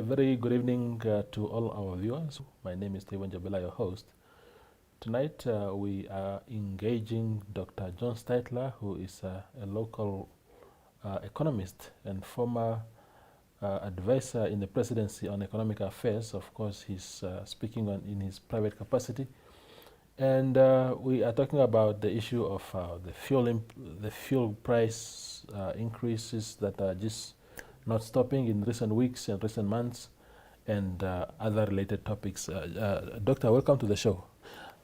very good evening to all our viewers. My name is Steven Jabela, your host. Tonight we are engaging Dr. John Steytler, who is a local economist and former advisor in the presidency on economic affairs. Of course, he's speaking in his private capacity. And we are talking about the issue of the fuel price increases that are just not stopping in recent weeks and recent months, and other related topics. Doctor, welcome to the show.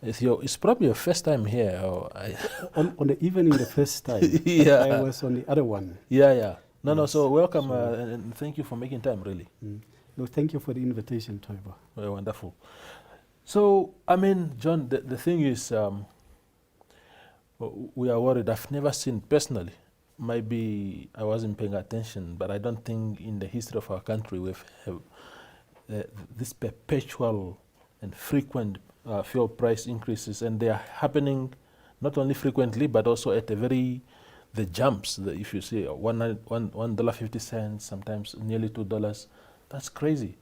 It's probably your first time here. On the evening, the first time. Yeah. I was on the other one. Yeah. No, Yes. so welcome and thank you for making time, really. No, thank you for the invitation, Toivo. Well, wonderful. So, I mean, John, the thing is, we are worried. I've never seen personally. Maybe I wasn't paying attention, but I don't think in the history of our country we've have this perpetual and frequent fuel price increases, and they are happening not only frequently but also at the jumps. If you see $1.50, sometimes nearly $2, that's crazy.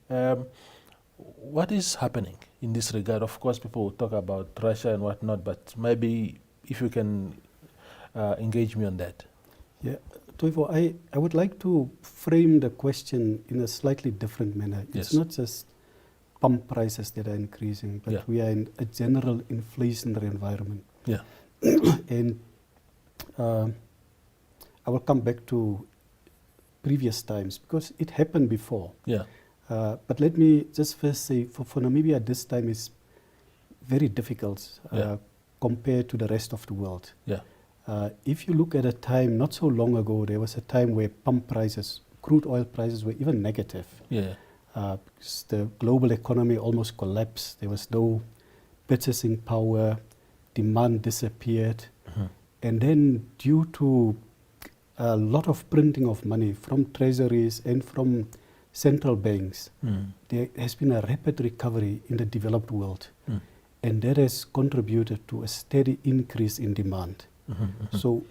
What is happening in this regard? Of course, people will talk about Russia and whatnot, but maybe if you can engage me on that. Yeah, Toivo, I would like to frame the question in a slightly different manner. Yes. It's not just pump prices that are increasing, but we are in a general inflationary environment. Yeah. And I will come back to previous times because it happened before. Yeah. But let me just first say, for Namibia, this time is very difficult compared to the rest of the world. Yeah. If you look at a time not so long ago, there was a time where pump prices, crude oil prices were even negative. Yeah. Because the global economy almost collapsed. There was no purchasing power, demand disappeared. And then due to a lot of printing of money from treasuries and from central banks, there has been a rapid recovery in the developed world. And that has contributed to a steady increase in demand. So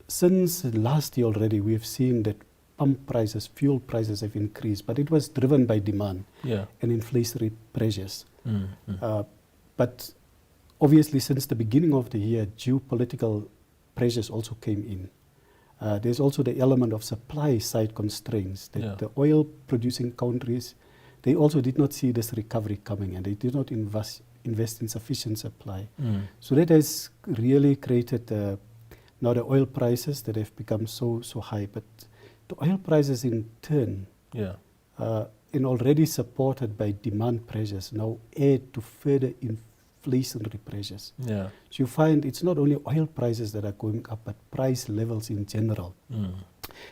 since last year already, we have seen that pump prices, fuel prices have increased, but it was driven by demand and inflationary pressures. But obviously, since the beginning of the year, geopolitical pressures also came in. There's also the element of supply side constraints that the oil producing countries, they also did not see this recovery coming, and they did not invest in sufficient supply. So that has really created now the oil prices that have become so high. But the oil prices in turn, and already supported by demand pressures, now add to further inflationary pressures. So you find it's not only oil prices that are going up, but price levels in general.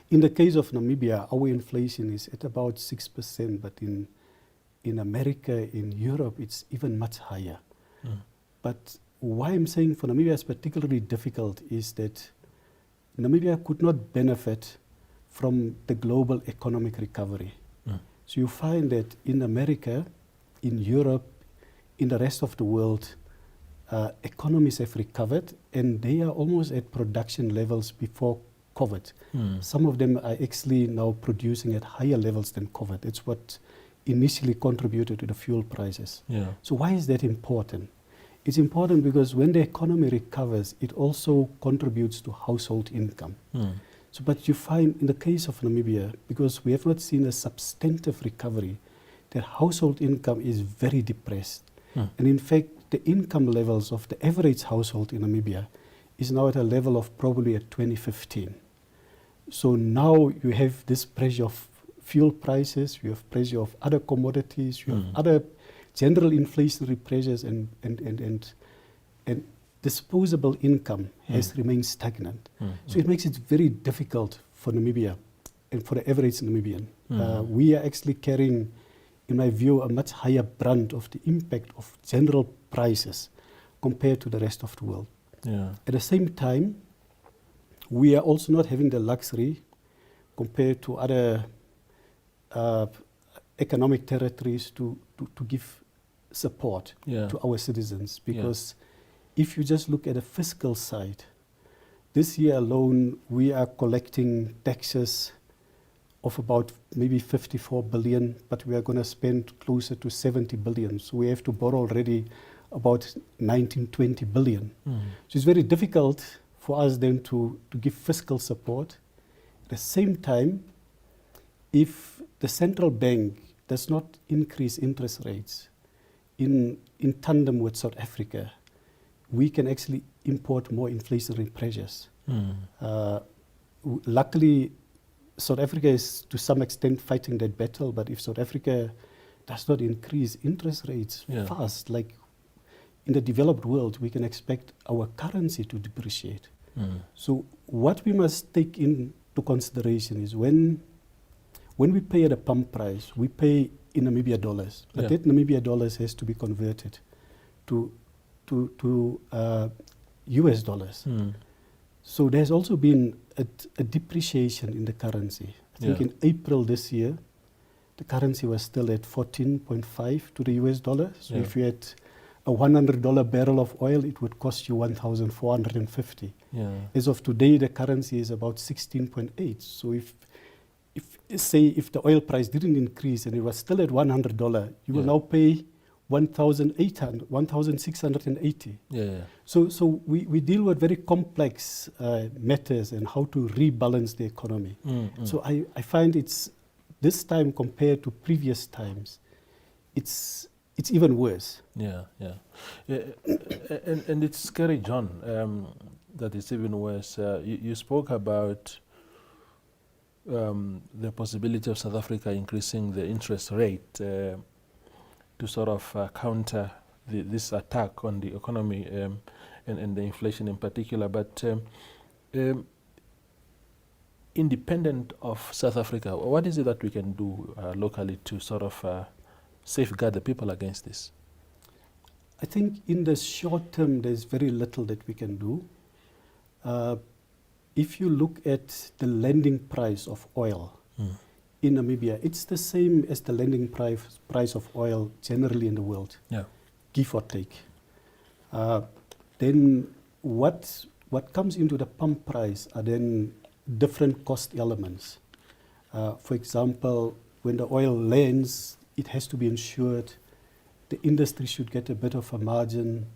In the case of Namibia, our inflation is at about 6%, but in America, in Europe, it's even much higher. But why I'm saying for Namibia is particularly difficult is that Namibia could not benefit from the global economic recovery. So you find that in America, in Europe, in the rest of the world, economies have recovered and they are almost at production levels before COVID. Some of them are actually now producing at higher levels than COVID. It's what initially contributed to the fuel prices. So why is that important? It's important because when the economy recovers, it also contributes to household income. So, but you find in the case of Namibia, because we have not seen a substantive recovery, that household income is very depressed. And in fact, the income levels of the average household in Namibia is now at a level of probably at 2015. So now you have this pressure of fuel prices, you have pressure of other commodities, you have other general inflationary pressures, and disposable income has remained stagnant. So it makes it very difficult for Namibia and for the average Namibian. We are actually carrying, in my view, a much higher brunt of the impact of general prices compared to the rest of the world. At the same time, we are also not having the luxury compared to other economic territories to give support to our citizens, because if you just look at the fiscal side, this year alone we are collecting taxes of about maybe 54 billion, but we are going to spend closer to 70 billion. So we have to borrow already about 19, 20 billion. So it's very difficult for us then to give fiscal support. At the same time, if the central bank does not increase interest rates in tandem with South Africa, we can actually import more inflationary pressures. Luckily, South Africa is to some extent fighting that battle, but if South Africa does not increase interest rates fast, like in the developed world, we can expect our currency to depreciate. So what we must take into consideration is when we pay at a pump price, we pay in Namibia dollars, but that Namibia dollars has to be converted to US dollars. So there's also been a depreciation in the currency. I think in April this year, the currency was still at 14.5 to the US dollar. So if you had a $100 barrel of oil, it would cost you 1,450. As of today, the currency is about 16.8. So if the oil price didn't increase and it was still at $100, you will now pay 1,680. So we deal with very complex matters and how to rebalance the economy. So I find it's this time compared to previous times, it's even worse. And it's scary, John, that it's even worse. You spoke about the possibility of South Africa increasing the interest rate to sort of counter this attack on the economy and the inflation in particular. But independent of South Africa, what is it that we can do locally to sort of safeguard the people against this? I think in the short term, there's very little that we can do. If you look at the lending price of oil in Namibia, it's the same as the lending price of oil generally in the world, give or take. Then what comes into the pump price are then different cost elements. For example, when the oil lands, it has to be insured. The industry should get a bit of a margin.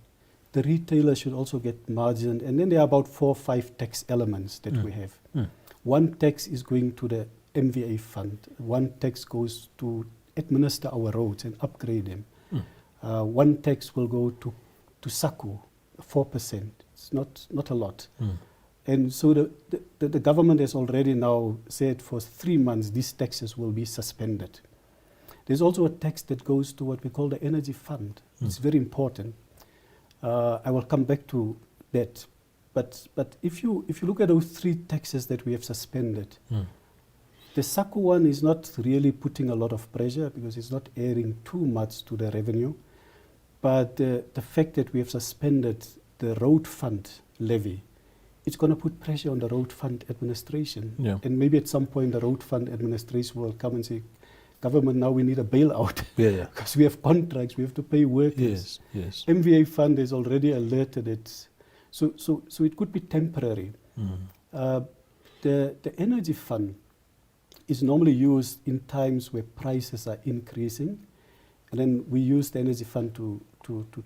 The retailer should also get margin. And then there are about 4 or 5 tax elements that we have. One tax is going to the MVA fund. One tax goes to administer our roads and upgrade them. One tax will go to SACU, 4%. It's not a lot. And so the government has already now said for 3 months these taxes will be suspended. There's also a tax that goes to what we call the energy fund. It's very important. I will come back to that. But if you look at those 3 taxes that we have suspended, the SACU one is not really putting a lot of pressure because it's not adding too much to the revenue. But the fact that we have suspended the road fund levy, it's going to put pressure on the road fund administration. And maybe at some point the road fund administration will come and say, government, now we need a bailout because we have contracts, we have to pay workers. MVA fund is already alerted it. So it could be temporary. The energy fund is normally used in times where prices are increasing, and then we use the energy fund to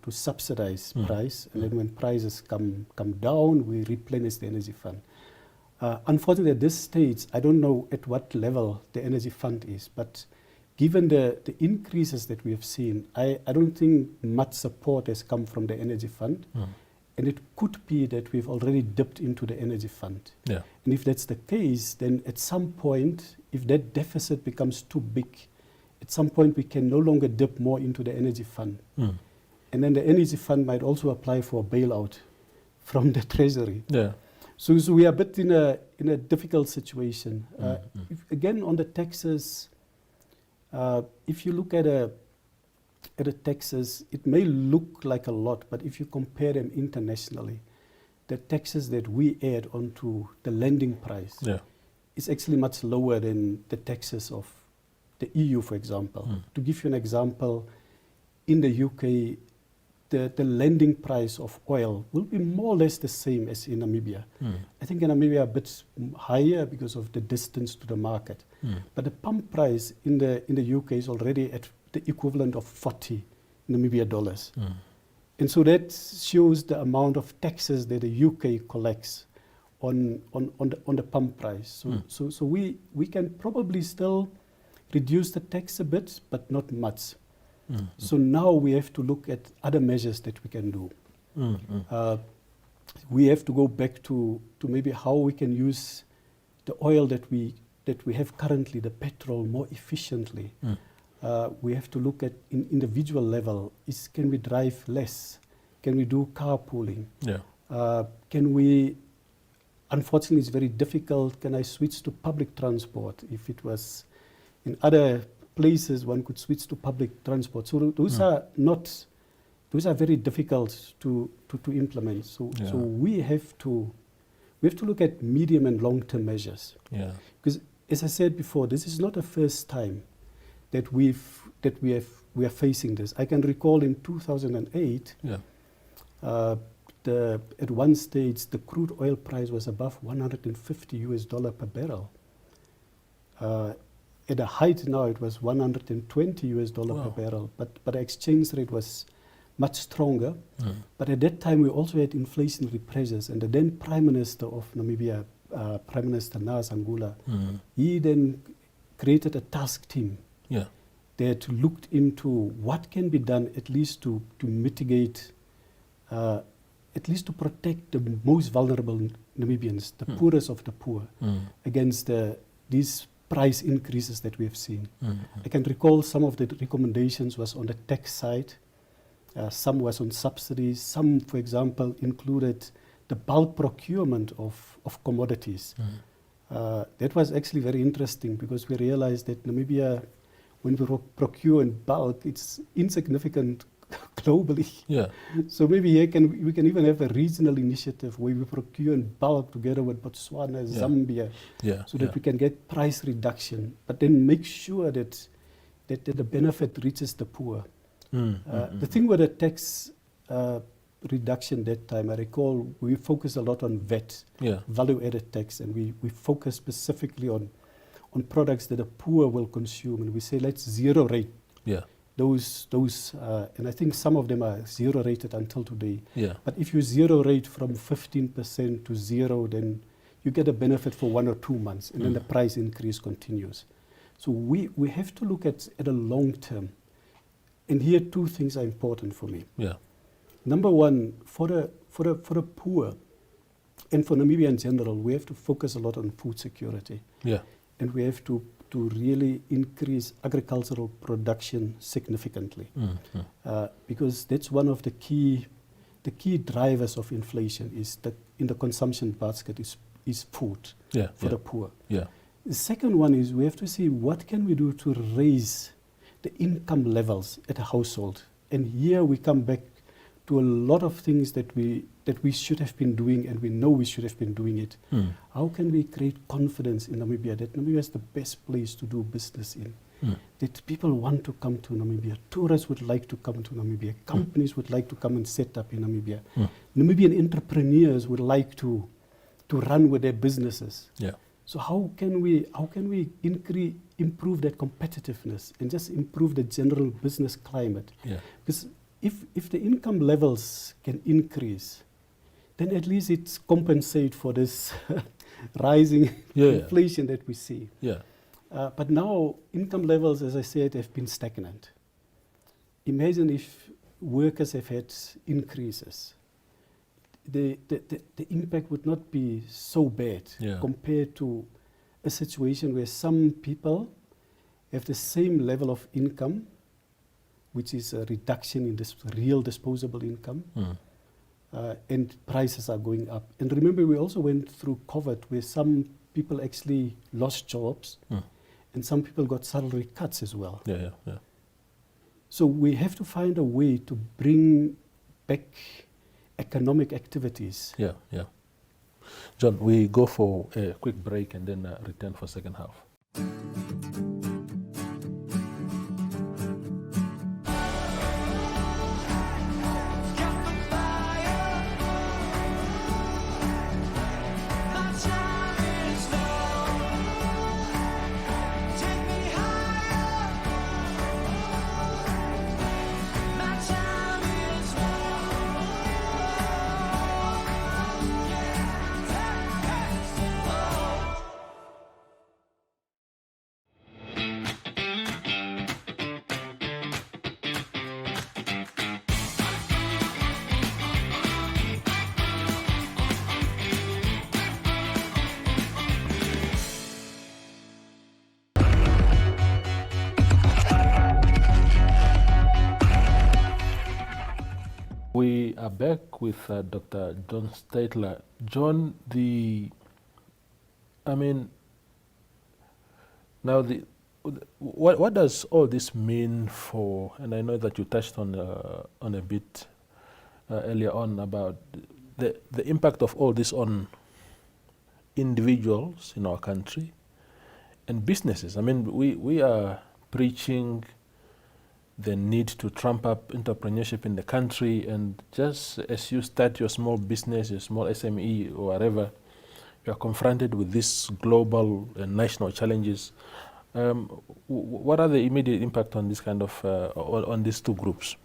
subsidize price, and then when prices come down, we replenish the energy fund. Unfortunately, at this stage, I don't know at what level the energy fund is, but given the increases that we have seen, I don't think much support has come from the energy fund. And it could be that we've already dipped into the energy fund. And if that's the case, then at some point, if that deficit becomes too big, at some point we can no longer dip more into the energy fund. And then the energy fund might also apply for a bailout from the treasury. So we are a bit in a difficult situation. Again, on the taxes, if you look at the taxes, it may look like a lot, but if you compare them internationally, the taxes that we add onto the lending price is actually much lower than the taxes of the EU, for example. To give you an example, in the UK, the landing price of oil will be more or less the same as in Namibia. I think in Namibia a bit higher because of the distance to the market. But the pump price in the UK is already at the equivalent of 40 Namibia dollars. And so that shows the amount of taxes that the UK collects on the pump price. So we can probably still reduce the tax a bit, but not much. So now we have to look at other measures that we can do. We have to go back to maybe how we can use the oil that we have currently, the petrol, more efficiently. We have to look at in individual level, can we drive less? Can we do carpooling? Can we, unfortunately it's very difficult, can I switch to public transport? If it was in other places one could switch to public transport. So those are very difficult to implement. So we have to look at medium and long-term measures. Because as I said before, this is not the first time that we are facing this. I can recall in 2008, at one stage the crude oil price was above $150 per barrel. At a height now it was $120 per barrel, but the exchange rate was much stronger. But at that time we also had inflationary pressures, and the then Prime Minister of Namibia, Prime Minister Ngula, he then created a task team that looked into what can be done at least to mitigate, at least to protect the most vulnerable Namibians, the poorest of the poor, against these price increases that we have seen. I can recall some of the recommendations was on the tax side, some was on subsidies, some, for example, included the bulk procurement of commodities. That was actually very interesting because we realized that Namibia, when we procure in bulk, it's insignificant globally. So maybe we can even have a regional initiative where we procure in bulk together with Botswana, Zambia, so that we can get price reduction, but then make sure that the benefit reaches the poor. The thing with the tax reduction that time, I recall we focused a lot on VAT, value-added tax, and we focused specifically on products that the poor will consume, and we say let's zero rate those and I think some of them are zero rated until today. But if you zero rate from 15% to zero, then you get a benefit for 1 or 2 months, and then the price increase continues. So we have to look at a long term, and here 2 things are important for me. Number one, for the poor and for Namibia in general, we have to focus a lot on food security. And we have to really increase agricultural production significantly, because that's one of the key drivers of inflation, is that in the consumption basket is food for the poor. The second one is we have to see what can we do to raise the income levels at a household. And here we come back to a lot of things that we should have been doing, and we know we should have been doing it. How can we create confidence in Namibia that Namibia is the best place to do business in? That people want to come to Namibia. Tourists would like to come to Namibia. Companies would like to come and set up in Namibia. Namibian entrepreneurs would like to run with their businesses. So how can we improve that competitiveness and just improve the general business climate? Because if the income levels can increase, then at least it's compensate for this rising inflation that we see. But now income levels, as I said, have been stagnant. Imagine if workers have had increases. The impact would not be so bad compared to a situation where some people have the same level of income, which is a reduction in this real disposable income, and prices are going up. And remember, we also went through COVID, where some people actually lost jobs, and some people got salary cuts as well. So we have to find a way to bring back economic activities. John, we go for a quick break and then return for second half. We are back with Dr. John Steytler. John, now what does all this mean for, and I know that you touched on a bit earlier on about the impact of all this on individuals in our country and businesses. I mean, we are preaching the need to trump up entrepreneurship in the country, and just as you start your small business, your small SME or whatever, you are confronted with these global and national challenges. What are the immediate impact on this kind of on these two groups?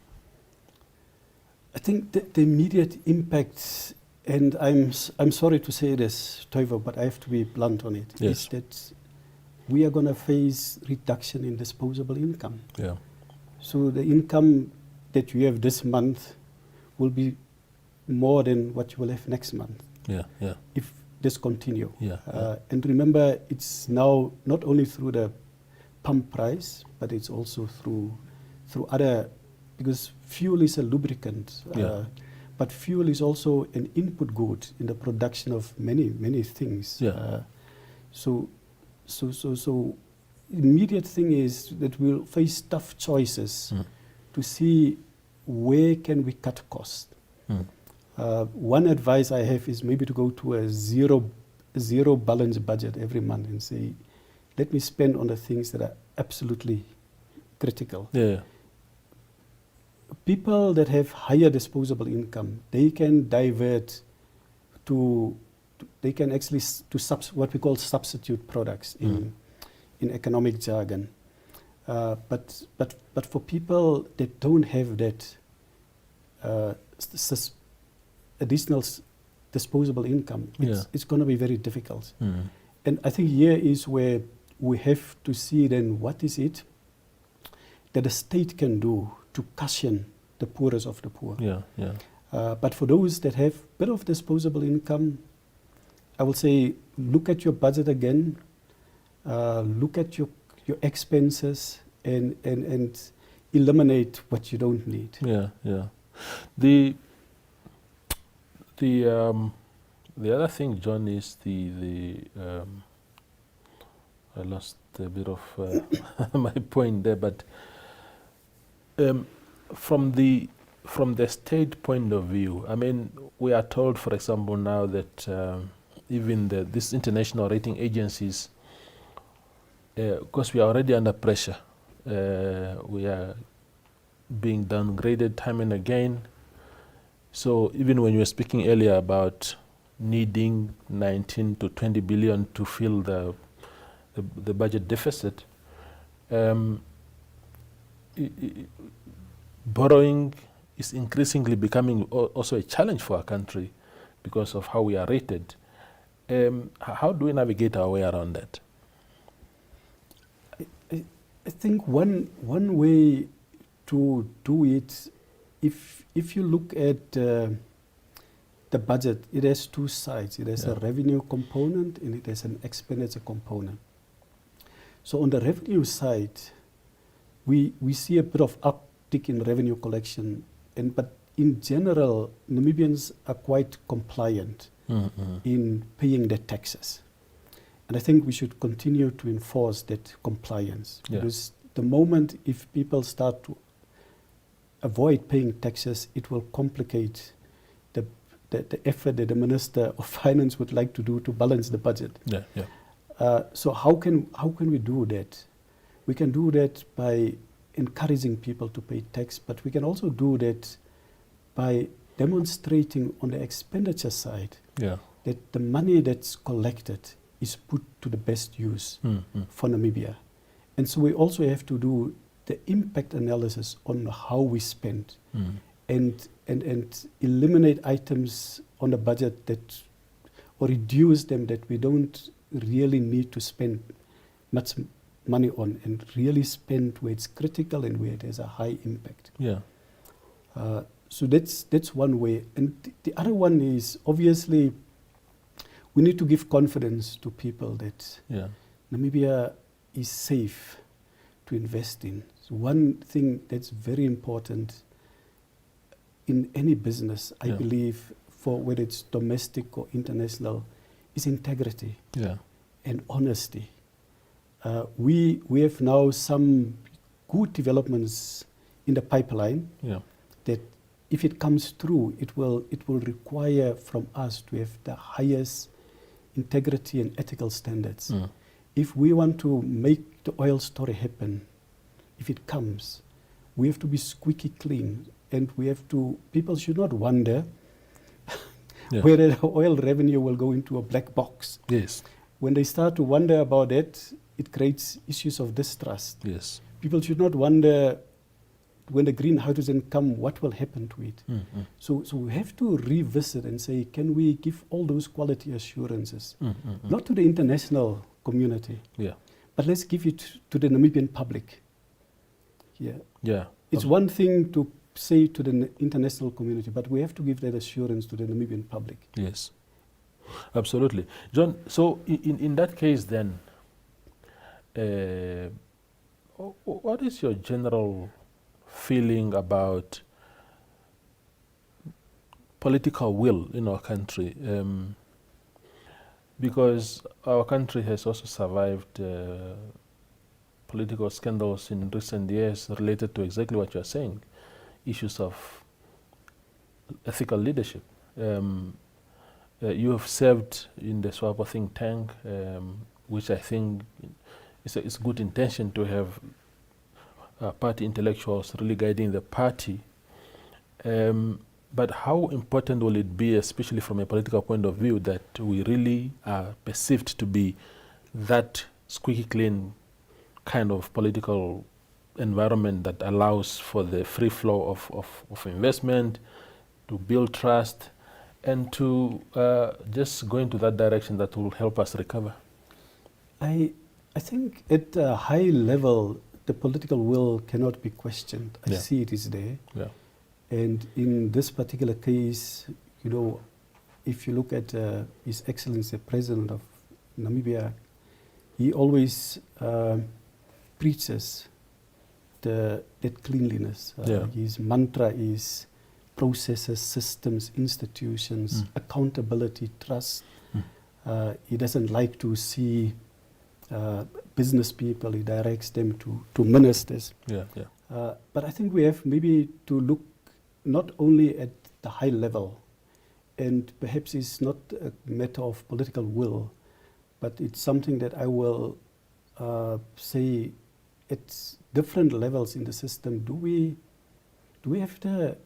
I think the immediate impact, and I'm sorry to say this, Toivo, but I have to be blunt on it, yes, is that we are going to face reduction in disposable income. Yeah. So the income that you have this month will be more than what you will have next month. Yeah, yeah. If this continue. Yeah, And remember, it's now not only through the pump price, but it's also through other, because fuel is a lubricant, but fuel is also an input good in the production of many things. Yeah. So immediate thing is that we'll face tough choices to see where can we cut costs. One advice I have is maybe to go to a zero balance budget every month and say, let me spend on the things that are absolutely critical. Yeah. People that have higher disposable income, they can divert they can actually what we call substitute products in economic jargon. But for people that don't have that additional disposable income, it's going to be very difficult. And I think here is where we have to see then what is it that the state can do to cushion the poorest of the poor. But for those that have a bit of disposable income, I will say look at your budget again, look at your expenses and eliminate what you don't need. The other thing, John, is I lost a bit of my point there, but from the state point of view, I mean, we are told, for example, now that even these international rating agencies, because we are already under pressure, we are being downgraded time and again. So even when you were speaking earlier about needing 19 to 20 billion to fill the budget deficit, borrowing is increasingly becoming also a challenge for our country because of how we are rated. How do we navigate our way around that? I think one way to do it, if you look at the budget, it has two sides. It has a revenue component and it has an expenditure component. So on the revenue side, we see a bit of uptick in revenue collection, but in general, Namibians are quite compliant in paying their taxes. And I think we should continue to enforce that compliance. Because the moment if people start to avoid paying taxes, it will complicate the effort that the Minister of Finance would like to do to balance the budget. So how can we do that? We can do that by encouraging people to pay tax, but we can also do that by demonstrating on the expenditure side that the money that's collected is put to the best use for Namibia. And so we also have to do the impact analysis on how we spend and eliminate items on the budget that, or reduce them that we don't really need to spend much money on, and really spend where it's critical and where there's a high impact. So that's one way. And the other one is, obviously, we need to give confidence to people that Namibia is safe to invest in. So one thing that's very important, in any business, I believe, for whether it's domestic or international, is integrity and honesty. We have now some good developments in the pipeline that if it comes through, it will require from us to have the highest integrity and ethical standards. If we want to make the oil story happen, if it comes, we have to be squeaky clean, and people should not wonder whether the oil revenue will go into a black box. Yes. When they start to wonder about it, it creates issues of distrust. Yes. People should not wonder when the green hydrogen come, what will happen to it. So we have to revisit and say, can we give all those quality assurances, not to the international community, but let's give it to the Namibian public. It's one thing to say to the international community, but we have to give that assurance to the Namibian public. Yes, absolutely. John, so in that case then, what is your general feeling about political will in our country? Because our country has also survived political scandals in recent years related to exactly what you are saying, issues of ethical leadership. You have served in the SWAPO think tank, which I think is a good intention to have party intellectuals really guiding the party. But how important will it be, especially from a political point of view, that we really are perceived to be that squeaky clean kind of political environment that allows for the free flow of investment, to build trust, and to just go into that direction that will help us recover? I think at a high level, the political will cannot be questioned. I see it is there. And in this particular case, if you look at His Excellency, the President of Namibia, he always preaches that cleanliness. His mantra is processes, systems, institutions, accountability, trust. He doesn't like to see business people. He directs them to ministers. But I think we have maybe to look not only at the high level, and perhaps it's not a matter of political will, but it's something that I will say at different levels in the system. Do we have the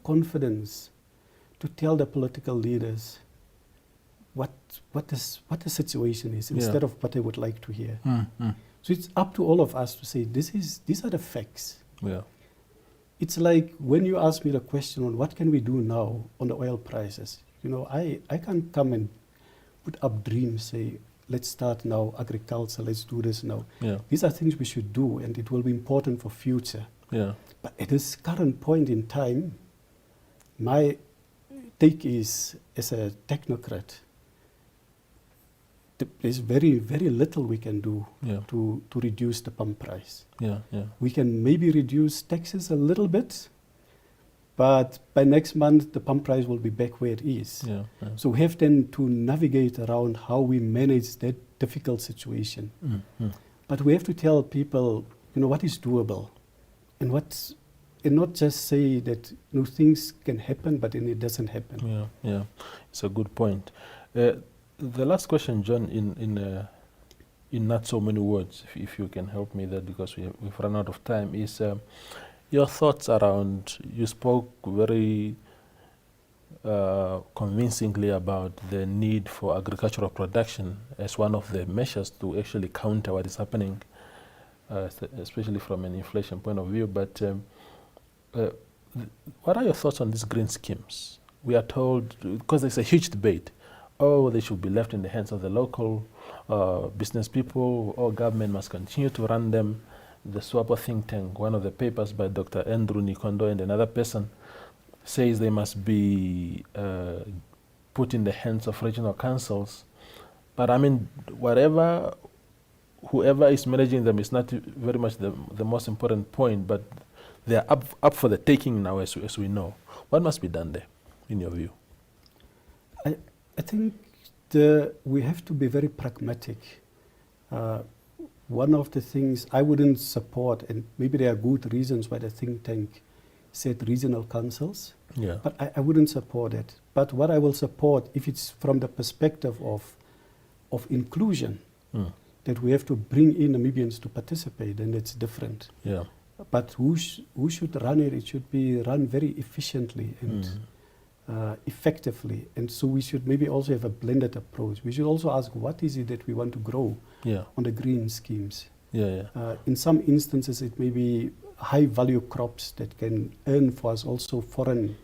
confidence to tell the political leaders what the situation is instead of what they would like to hear? So it's up to all of us to say these are the facts. It's like when you ask me the question on what can we do now on the oil prices. I can't come and put up dreams, say, let's start now agriculture, let's do this now. These are things we should do, and it will be important for future. But at this current point in time, my take is, as a technocrat, there's very, very little we can do to reduce the pump price. We can maybe reduce taxes a little bit, but by next month the pump price will be back where it is. So we have then to navigate around how we manage that difficult situation. But we have to tell people, what is doable, and not just say that things can happen, but then it doesn't happen. It's a good point. The last question, John, in not so many words, if you can help me there, because we've run out of time, is your thoughts around, you spoke very convincingly about the need for agricultural production as one of the measures to actually counter what is happening, especially from an inflation point of view. But what are your thoughts on these green schemes? We are told, because there's a huge debate, they should be left in the hands of the local business people, or government must continue to run them. The SWAPO think tank, one of the papers by Dr. Andrew Nikondo and another person, says they must be put in the hands of regional councils. But I mean, whoever is managing them is not very much the most important point, but they are up for the taking now, as we know. What must be done there, in your view? I think we have to be very pragmatic. One of the things I wouldn't support, and maybe there are good reasons why the think tank said regional councils, but I wouldn't support it. But what I will support, if it's from the perspective of inclusion, that we have to bring in Namibians to participate, then it's different. Yeah. But who should run it? It should be run very efficiently and effectively. And so we should maybe also have a blended approach. We should also ask, what is it that we want to grow on the green schemes? In some instances, it may be high value crops that can earn for us also foreign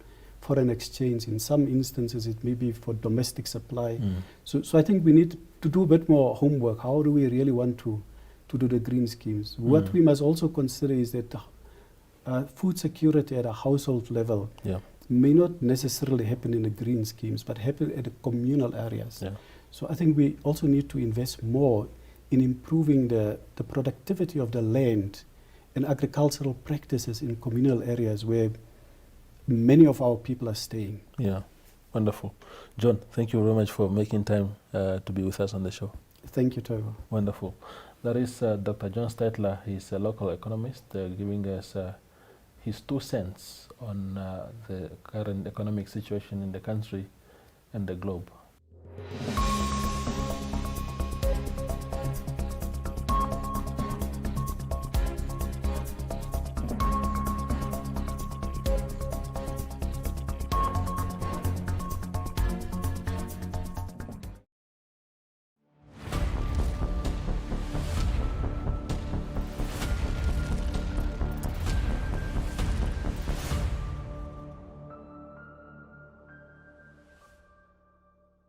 exchange. In some instances, it may be for domestic supply. So I think we need to do a bit more homework. How do we really want to do the green schemes? What we must also consider is that food security at a household level may not necessarily happen in the green schemes, but happen at the communal areas. So I think we also need to invest more in improving the productivity of the land and agricultural practices in communal areas where many of our people are staying. Yeah, wonderful. John, thank you very much for making time to be with us on the show. Thank you, Toivo. Wonderful. That is Dr. John Steytler. He's a local economist giving us his 2 cents on the current economic situation in the country and the globe.